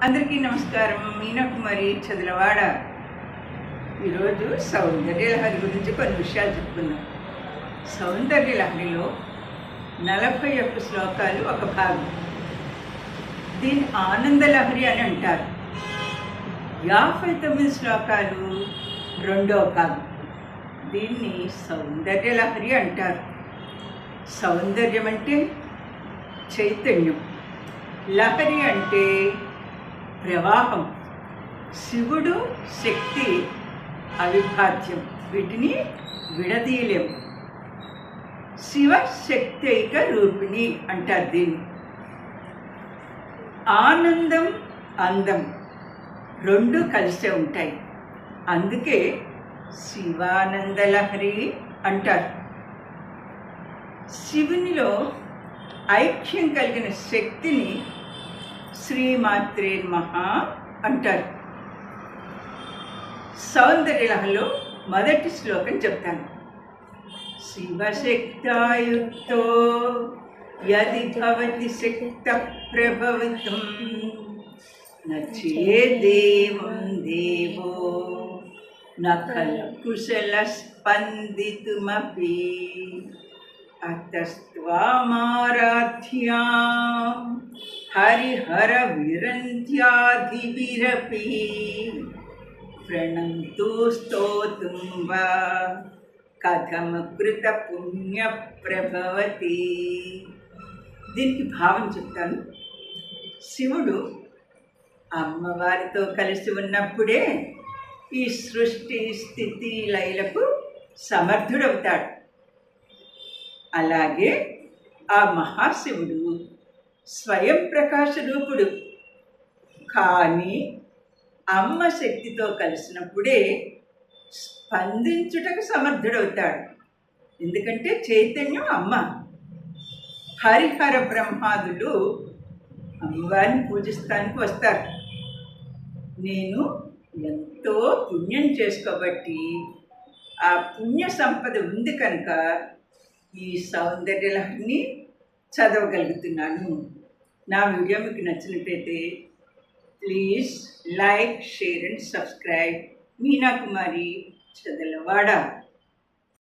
అందరికీ నమస్కారం. మీనాకుమారి చదలవాడ. ఈరోజు సౌందర్యలహరి గురించి కొన్ని విషయాలు చెప్పుకుందాం. సౌందర్యలహరిలో 41 శ్లోకాలు ఒక భాగం. దీన్ని ఆనందలహరి అని అంటారు. 59 శ్లోకాలు రెండో భాగం. దీన్ని సౌందర్యలహరి అంటారు. సౌందర్యం అంటే చైతన్యం, లహరి అంటే ప్రవాహం. శివుడు శక్తి అవిభాజ్యం, వీటిని విడదీయలేం. శివశక్తైక రూపిణి అంటారు దీన్ని. ఆనందం, అందం రెండు కలిసే ఉంటాయి. అందుకే శివానందలహరి అంటారు. శివునిలో ఐక్యం కలిగిన శక్తిని శ్రీమాత్రే నమః అంటారు. సౌందర్యలహరిలో మొదటి శ్లోకం చెప్తాను. శివశక్తాయుక్తో యది భవతి శక్త ప్రభవితుం నచేదేవం దేవో నఖల కుశల స్పందితుమపి అతస్త్వామారాధ్యాం హరిహర విరంధ్యాధివిరపి ప్రణంతు స్తోతుం వా కథమ కృత పుణ్య ప్రభవతి. దీనికి భావం చెప్తాను. శివుడు అమ్మవారితో కలిసి ఉన్నప్పుడే ఈ సృష్టి స్థితి లయలకు సమర్థుడవుతాడు. అలాగే ఆ మహాశివుడు స్వయం ప్రకాశ రూపుడు. కానీ అమ్మ శక్తితో కలిసినప్పుడే స్పందించుటకు సమర్థుడవుతాడు. ఎందుకంటే చైతన్యం అమ్మ. హరిహర బ్రహ్మాదులు అమ్మవారిని పూజిస్తానికి వస్తారు. నేను ఎంతో పుణ్యం చేసుకోబట్టి ఆ పుణ్య సంపద ఉంది కనుక ఈ సౌందర్యలహరిని చదవగలుగుతున్నాను. నా వీడియో మీకు నచ్చినట్లయితే please like, share and subscribe. Meena Kumari Chadalavada.